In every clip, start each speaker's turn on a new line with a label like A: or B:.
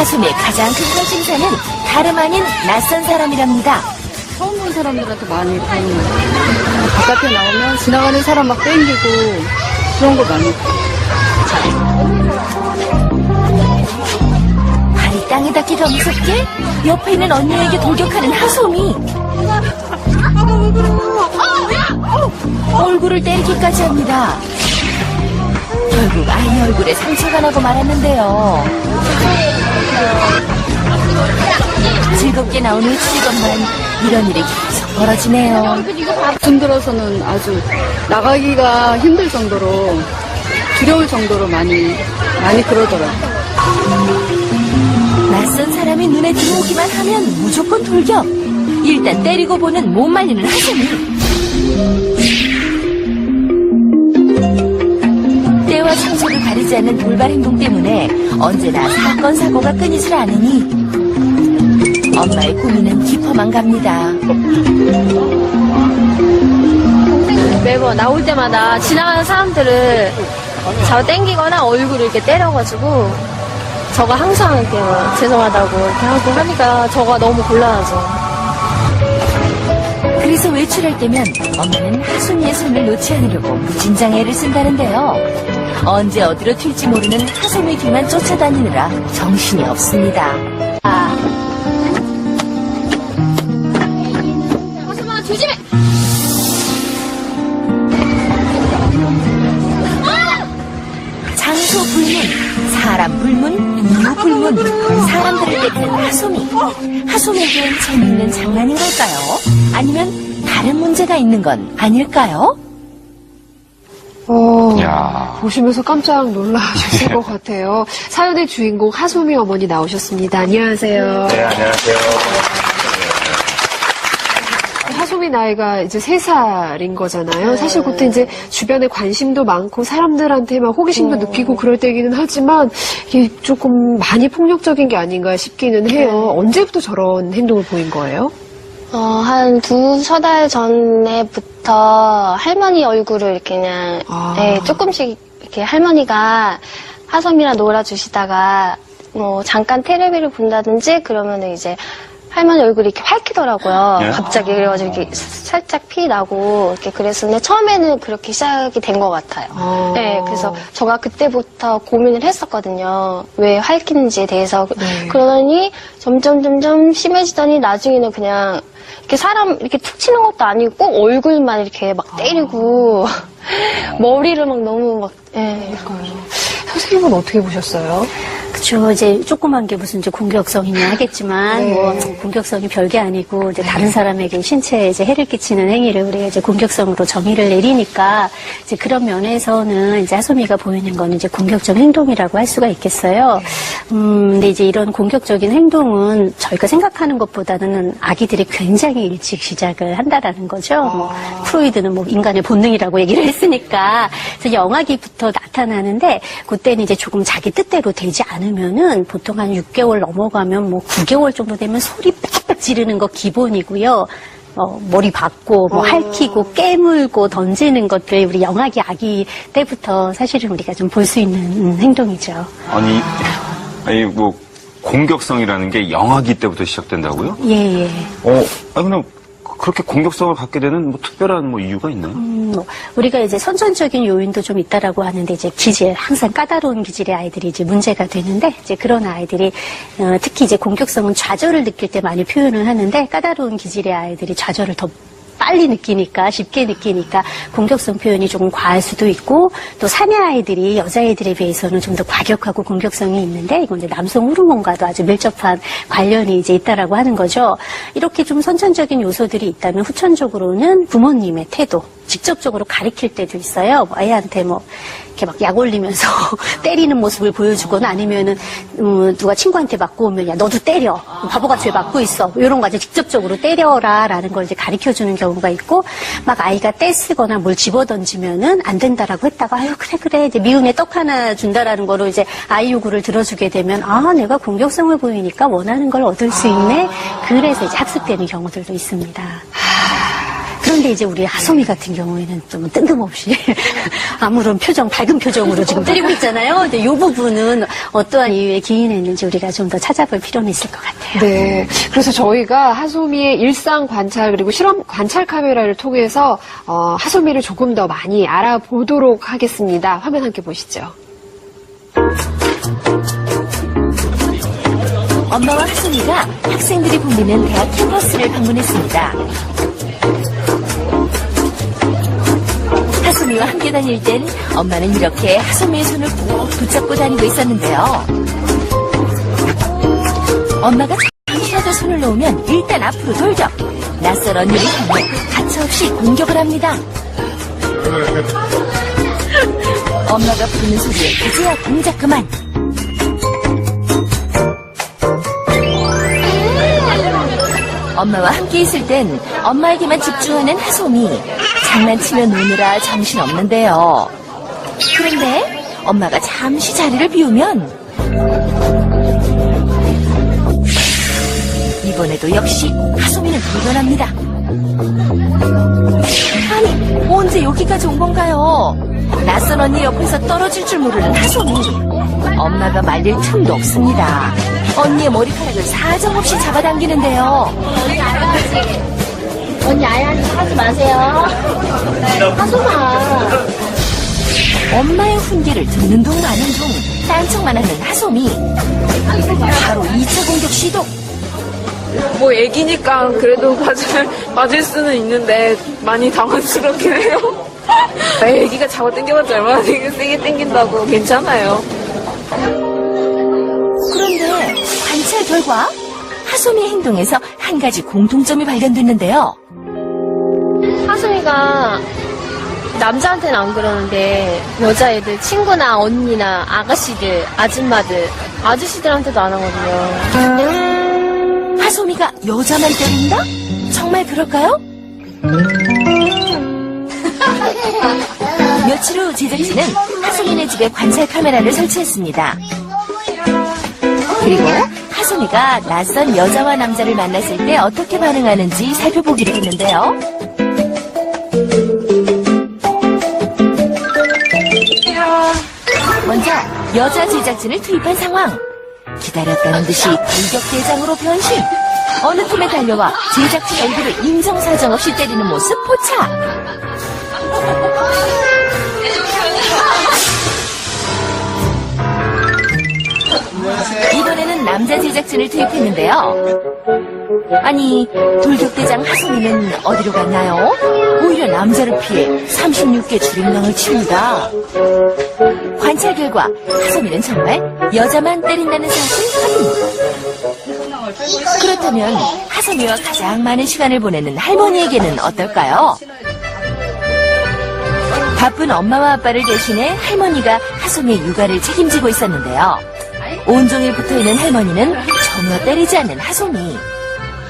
A: 하솜의 가장 큰 관심사는 다름 아닌 낯선 사람이랍니다.
B: 처음 본 사람들한테 많이 보는 거예요. 바깥에 나오면 지나가는 사람 막 땡기고 그런 거 많이
A: 발이 땅에 닿기가 무섭게 옆에 있는 언니에게 돌격하는 하솜이 얼굴을 때리기까지 합니다. 결국 아이 얼굴에 상처가 나고 말았는데요. 즐겁게 나온 외출이건만 이런 일이 계속 벌어지네요.
B: 좀 들어서는 아주 나가기가 힘들 정도로 두려울 정도로 많이 그러더라고요.
A: 낯선 사람이 눈에 들어오기만 하면 무조건 돌격. 일단 때리고 보는 못 말리는 하솜이. 때와 장소를 가리지 않는 돌발 행동 때문에 언제나 사건 사고가 끊이질 않으니 엄마의 고민은 깊어만 갑니다.
C: 매번 나올 때마다 지나가는 사람들을 잡아당기거나 얼굴을 이렇게 때려가지고 저가 항상 이렇게 죄송하다고 이렇게 하고 하니까 저가 너무 곤란하죠.
A: 그래서 외출할 때면 엄마는 하솜이의 손을 놓지 않으려고 무진장 애를 쓴다는데요. 언제 어디로 튈지 모르는 하솜의 뒤만 쫓아다니느라 정신이 없습니다.
C: 하솜아 조심해!
A: 장소 불문, 사람 불문, 이유 불문, 사람들을 때리는 하솜이. 하솜에겐 재미있는 장난인 걸까요? 아니면 다른 문제가 있는 건 아닐까요?
D: 보시면서 깜짝 놀라셨을 것 같아요. 사연의 주인공 하솜이 어머니 나오셨습니다. 안녕하세요.
E: 네, 안녕하세요.
D: 하솜이 나이가 이제 3살인 거잖아요. 사실 그때 이제 주변에 관심도 많고 사람들한테 막 호기심도 느끼고 그럴 때기는 하지만 이게 조금 많이 폭력적인 게 아닌가 싶기는 해요. 언제부터 저런 행동을 보인 거예요?
C: 한 2-3달 전에부터 할머니 얼굴을 이렇게 그냥, 조금씩 이렇게 할머니가 하솜이랑 놀아주시다가, 잠깐 테레비를 본다든지 그러면 이제 할머니 얼굴이 이렇게 밝히더라고요.
E: 네?
C: 갑자기 그래가지고 이렇게 살짝 피 나고 이렇게 그랬었는데 처음에는 그렇게 시작이 된 것 같아요. 네, 그래서 제가 그때부터 고민을 했었거든요. 왜 밝히는지에 대해서. 그러더니 점점 심해지더니 나중에는 그냥 이렇게 사람 이렇게 툭 치는 것도 아니고 꼭 얼굴만 이렇게 막 때리고 머리를 막 너무 막.
D: 선생님은 어떻게 보셨어요?
F: 그쵸. 이제 조그만 게 무슨 이제 공격성이냐 하겠지만, 공격성이 별게 아니고, 이제 다른 사람에게 신체에 이제 해를 끼치는 행위를 우리가 이제 공격성으로 정의를 내리니까, 이제 그런 면에서는 이제 하솜이가 보이는 거는 이제 공격적 행동이라고 할 수가 있겠어요. 근데 이제 이런 공격적인 행동은 저희가 생각하는 것보다는 아기들이 굉장히 일찍 시작을 한다라는 거죠. 프로이드는 뭐 인간의 본능이라고 얘기를 했으니까. 그래서 영아기부터 나타나는데, 그때는 이제 조금 자기 뜻대로 되지 않으면은 보통 한 6개월 넘어가면 뭐 9개월 정도 되면 소리 빽빽 지르는 거 기본이고요. 머리 박고, 핥히고, 깨물고, 던지는 것들, 우리 영아기 아기 때부터 사실은 우리가 좀 볼 수 있는 행동이죠.
E: 아니, 뭐, 공격성이라는 게 영아기 때부터 시작된다고요?
F: 예.
E: 그냥 그렇게 공격성을 갖게 되는 뭐 특별한 뭐 이유가 있나요?
F: 우리가 이제 선천적인 요인도 좀 있다라고 하는데 이제 기질, 항상 까다로운 기질의 아이들이 이제 문제가 되는데 이제 그런 아이들이 특히 이제 공격성은 좌절을 느낄 때 많이 표현을 하는데 까다로운 기질의 아이들이 좌절을 더 빨리 느끼니까, 쉽게 느끼니까 공격성 표현이 조금 과할 수도 있고, 또 사내 아이들이 여자아이들에 비해서는 좀 더 과격하고 공격성이 있는데, 이건 이제 남성 호르몬과도 아주 밀접한 관련이 이제 있다라고 하는 거죠. 이렇게 좀 선천적인 요소들이 있다면 후천적으로는 부모님의 태도, 직접적으로 가리킬 때도 있어요. 애한테 뭐 이렇게 막 약 올리면서 때리는 모습을 보여주거나 아니면은 누가 친구한테 맞고 오면 야 너도 때려, 바보같이 왜 맞고 있어, 이런 거 이제 직접적으로 때려라라는 걸 이제 가리켜주는 경우가 있고, 막 아이가 떼쓰거나 뭘 집어던지면은 안 된다라고 했다가 아유 그래 이제 미음에 떡 하나 준다라는 거로 이제 아이 요구를 들어주게 되면 내가 공격성을 보이니까 원하는 걸 얻을 수 있네. 그래서 이제 학습되는 경우들도 있습니다. 그런데 이제 우리 하소미 같은 경우에는 좀 뜬금없이 아무런 밝은 표정으로 지금 때리고 있잖아요. 근데 이 부분은 어떠한 이유에 기인했는지 우리가 좀 더 찾아볼 필요는 있을 것 같아요.
D: 네. 그래서 저희가 하소미의 일상 관찰 그리고 실험 관찰 카메라를 통해서 하소미를 조금 더 많이 알아보도록 하겠습니다. 화면 함께 보시죠.
A: 엄마와 하소미가 학생들이 붐비는 대학 캠퍼스를 방문했습니다. 하소미와 함께 다닐 땐 엄마는 이렇게 하소미의 손을 꼭 붙잡고 다니고 있었는데요. 엄마가 잠시라도 손을 놓으면 일단 앞으로 돌격. 낯선 언니를 향해 가차없이 공격을 합니다. 엄마가 부르는 소리에 그제야 공작 그만. 엄마와 함께 있을 땐 엄마에게만 집중하는 하소미. 장난치며 노느라 정신없는데요. 그런데 엄마가 잠시 자리를 비우면 이번에도 역시 하소미는 도전합니다. 아니, 언제 여기까지 온 건가요? 낯선 언니 옆에서 떨어질 줄 모르는 하소미. 엄마가 말릴 틈도 없습니다. 언니의 머리카락을 사정없이 잡아당기는데요.
C: 언니 아예 하지 마세요. 하소마.
A: 엄마의 훈계를 듣는 둥 마는 둥 딴척만 하는 하소미. 바로 2차 공격 시도.
G: 뭐 애기니까 그래도 맞을 수는 있는데 많이 당황스럽긴 해요. 애기가 잡아 당겨봤자 얼마나 되게 세게 당긴다고. 괜찮아요.
A: 그런데 관찰 결과 하소미의 행동에서 한 가지 공통점이 발견됐는데요.
C: 하소미가 남자한테는 안 그러는데 여자애들 친구나 언니나 아가씨들, 아줌마들, 아저씨들한테도 안 하거든요.
A: 하소미가 여자만 때린다? 정말 그럴까요? 며칠 후 제작진은 하소미네 집에 관찰 카메라를 설치했습니다. 그리고 하소미가 낯선 여자와 남자를 만났을 때 어떻게 반응하는지 살펴보기로 했는데요. 먼저 여자 제작진을 투입한 상황. 기다렸다는 듯이 공격대장으로 변신. 어느 틈에 달려와 제작진 얼굴을 인정사정 없이 때리는 모습 포착. 이번에는 남자 제작진을 투입했는데요. 아니, 돌격대장 하소미는 어디로 갔나요? 오히려 남자를 피해 36개 줄임망을 칩니다. 관찰 결과 하소미는 정말 여자만 때린다는 사실 확인. 그렇다면 하소미와 가장 많은 시간을 보내는 할머니에게는 어떨까요? 바쁜 엄마와 아빠를 대신해 할머니가 하소미의 육아를 책임지고 있었는데요. 온종일 붙어있는 할머니는 전혀 때리지 않는 하소미.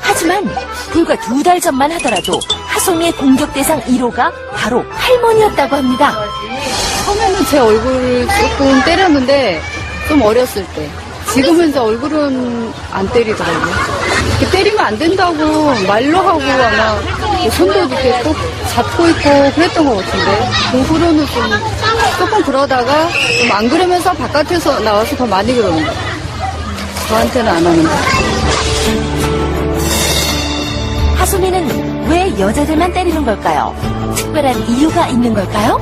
A: 하지만 불과 2달 전만 하더라도 하소미의 공격 대상 1호가 바로 할머니였다고 합니다.
B: 처음에는 제 얼굴 조금 때렸는데 좀 어렸을 때. 지금은 이제 얼굴은 안 때리더라고요. 이렇게 때리면 안 된다고 말로 하고 아마 손도 이렇게 꼭 잡고 있고 그랬던 것 같은데 공부로는 조금 그러다가 좀 안 그러면서 바깥에서 나와서 더 많이 그러는 거예요. 저한테는 안 하는데.
A: 하소미는 왜 여자들만 때리는 걸까요? 특별한 이유가 있는 걸까요?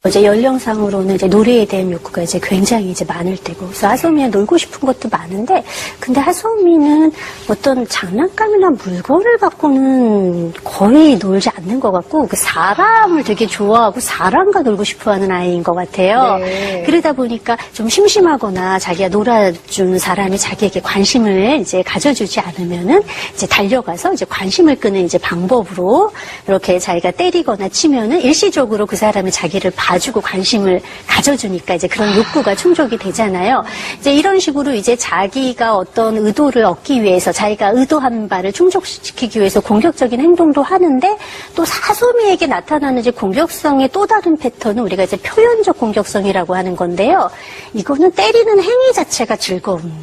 F: 이제 연령상으로는 이제 노래에 대한 욕구가 이제 굉장히 이제 많을 때고, 그래서 하소미는 놀고 싶은 것도 많은데, 근데 하소미는 어떤 장난감이나 물건을 갖고는 거의 놀지 않는 것 같고, 그 사람을 되게 좋아하고 사람과 놀고 싶어 하는 아이인 것 같아요.
B: 네.
F: 그러다 보니까 좀 심심하거나 자기가 놀아준 사람이 자기에게 관심을 이제 가져주지 않으면은 이제 달려가서 이제 관심을 끄는 이제 방법으로 이렇게 자기가 때리거나 치면은 일시적으로 그 사람이 자기를 봐주고 관심을 가져주니까 이제 그런 욕구가 충족이 되잖아요. 이제 이런 식으로 이제 자기가 어떤 의도를 얻기 위해서 자기가 의도한 바를 충족시키기 위해서 공격적인 행동도 하는데 또 하소미에게 나타나는 이제 공격성의 또 다른 패턴은 우리가 이제 표현적 공격성이라고 하는 건데요. 이거는 때리는 행위 자체가 즐거운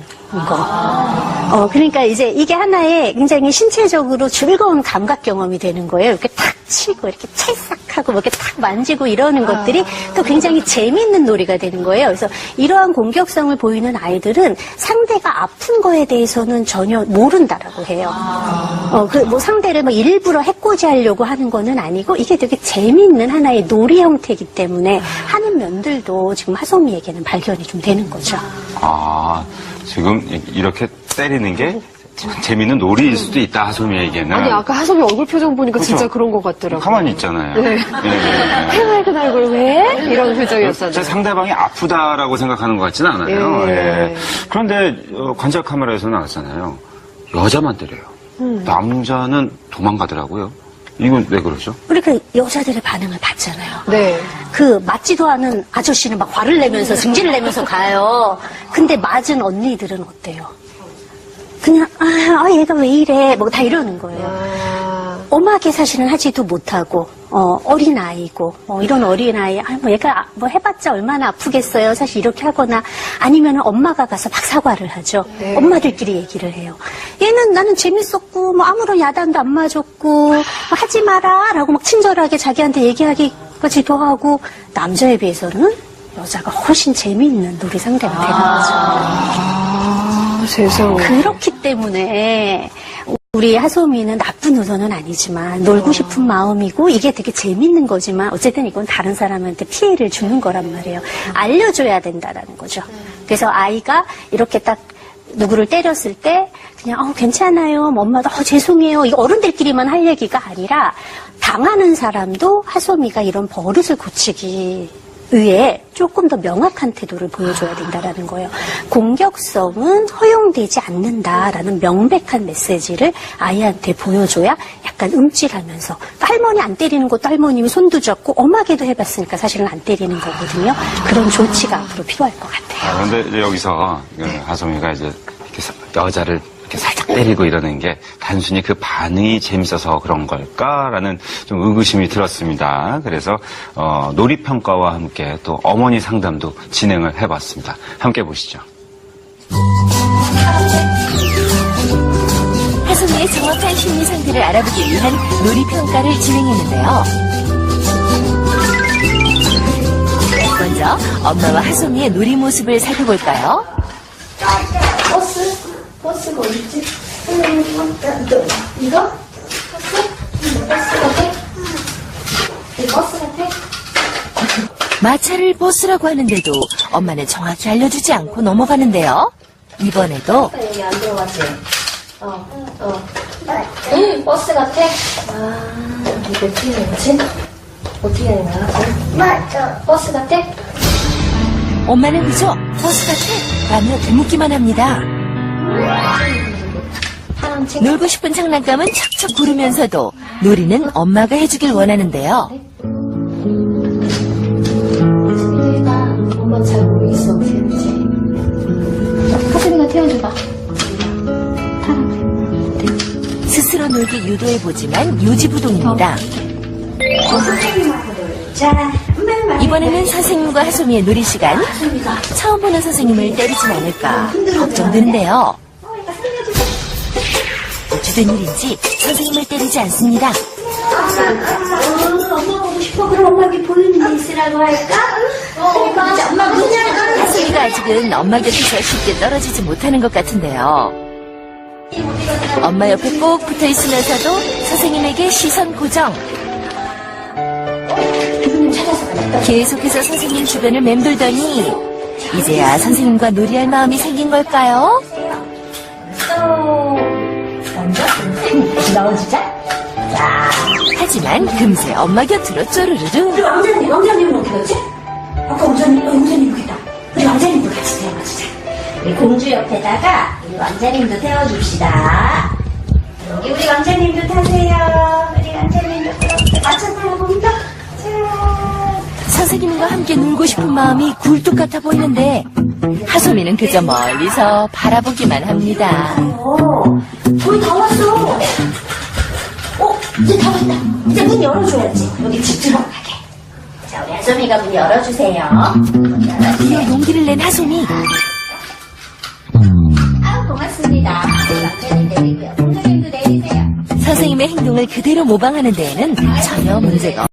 F: 거. 그러니까 이제 이게 하나의 굉장히 신체적으로 즐거운 감각 경험이 되는 거예요. 이렇게 탁 치고, 이렇게 찰싹하고, 뭐 이렇게 탁 만지고 이러는 것들이 또 굉장히 재미있는 놀이가 되는 거예요. 그래서 이러한 공격성을 보이는 아이들은 상대가 아픈 거에 대해서는 전혀 모른다라고 해요. 뭐 상대를 뭐 일부러 해코지 하려고 하는 거는 아니고, 이게 되게 재미있는 하나의 놀이 형태이기 때문에 하는 면들도 지금 하소미에게는 발견이 좀 되는 거죠.
E: 아, 지금 이렇게 때리는 게 재밌는 놀이일 수도 있다, 하소미에게는.
D: 아니, 아까 하소미 얼굴 표정 보니까
E: 그쵸?
D: 진짜 그런 것 같더라고요.
E: 가만히 있잖아요.
D: 네.
E: 네.
D: 해맑은 얼굴 왜? 이런 표정이었잖아요.
E: 제 상대방이 아프다라고 생각하는 것 같지는 않아요.
D: 예.
E: 예. 그런데 관찰 카메라에서 나왔잖아요. 여자만 때려요. 남자는 도망가더라고요. 이건 왜 그러죠?
F: 우리가 여자들의 반응을 봤잖아요.
D: 네.
F: 그 맞지도 않은 아저씨는 막 화를 내면서 승질을 내면서 가요. 근데 맞은 언니들은 어때요? 그냥 얘가 왜 이래 뭐 다 이러는 거예요. 엄하게 사실은 하지도 못하고 어린 아이고 이런 어린 아이 뭐 얘가 뭐 해봤자 얼마나 아프겠어요. 사실 이렇게 하거나 아니면 엄마가 가서 막 사과를 하죠.
D: 네.
F: 엄마들끼리 얘기를 해요. 얘는 나는 재밌었고 뭐 아무런 야단도 안 맞았고 뭐 하지 마라라고 막 친절하게 자기한테 얘기하기까지도 하고 남자에 비해서는 여자가 훨씬 재미있는 놀이 상대가 되는 거죠.
D: 세상에.
F: 그렇기 때문에 우리 하소미는 나쁜 의도는 아니지만 놀고 싶은 마음이고 이게 되게 재밌는 거지만 어쨌든 이건 다른 사람한테 피해를 주는 거란 말이에요. 알려줘야 된다라는 거죠. 그래서 아이가 이렇게 딱 누구를 때렸을 때 그냥 괜찮아요. 뭐 엄마도 죄송해요. 이거 어른들끼리만 할 얘기가 아니라 당하는 사람도 하소미가 이런 버릇을 고치기 위해 조금 더 명확한 태도를 보여줘야 된다라는 거예요. 공격성은 허용되지 않는다라는 명백한 메시지를 아이한테 보여줘야 약간 음찔하면서 할머니 안 때리는 것도 할머님이 손도 잡고 엄하게도 해봤으니까 사실은 안 때리는 거거든요. 그런 조치가 앞으로 필요할 것 같아요.
E: 그런데 이제 여기서 하소미가 이제 이렇게 여자를 이렇게 살짝 때리고 이러는 게 단순히 그 반응이 재밌어서 그런 걸까라는 좀 의구심이 들었습니다. 그래서 놀이평가와 함께 또 어머니 상담도 진행을 해봤습니다. 함께 보시죠.
A: 하소미의 정확한 심리 상태를 알아보기 위한 놀이평가를 진행했는데요. 먼저 엄마와 하소미의 놀이 모습을 살펴볼까요?
C: 버스가 어딨지? 이거? 버스 같아? 이 버스 같아?
A: 마차를 버스라고 하는데도 엄마는 정확히 알려주지 않고 넘어가는데요. 이번에도
C: 여기 안 들어갔지? 버스 같아? 이거 어떻게 하는 거지? 어떻게 하는 거야? 맞아. 버스 같아?
A: 엄마는 그저 버스 같아 라며 되묻기만 합니다. 놀고 싶은 장난감은 척척 구르면서도 놀이는 엄마가 해주길 원하는데요.
C: 엄마 잘 모르겠어. 어떻게 하는지. 하슬이가 태워줘봐.
A: 스스로 놀기 유도해보지만 요지부동입니다. 이번에는 선생님과 하소미의 놀이 시간. 처음 보는 선생님을 때리진 않을까 걱정되는데요. 어찌된 일인지 선생님을 때리지 않습니다.
F: 엄마 보고 싶어. 그럼 엄마에게 보이는 있으라고 할까? 엄마
A: 하소미가 아직은 엄마 곁에서 쉽게 떨어지지 못하는 것 같은데요. 엄마 옆에 꼭 붙어 있으면서도 선생님에게 시선 고정. 계속해서 선생님 주변을 맴돌더니 이제야 선생님과 놀이할 마음이 생긴 걸까요?
F: 넣어주자.
A: 하지만 금세 엄마 곁으로 쪼르르르.
F: 왕자님은 어디 갔지? 아까 왕자님 여기다. 우리 왕자님도 같이 태워주자. 우리 공주 옆에다가 우리 왕자님도 태워줍시다. 여기 우리 왕자님도 타세요. 우리 왕자님도 맞춰 타봅니다.
A: 선생님과 함께 놀고 싶은 마음이 굴뚝 같아 보이는데 하소미는 그저 멀리서 바라보기만 합니다.
F: 거의 다 왔어. 이제 다 왔다. 이제 문 열어줘야지. 여기 집 들어가게. 자, 우리 하소미가 문 열어주세요.
A: 드디어 용기를 낸 하소미.
F: 고맙습니다. 남편이 내리고요. 공주님도 내리세요.
A: 선생님의 행동을 그대로 모방하는 데에는 전혀 문제가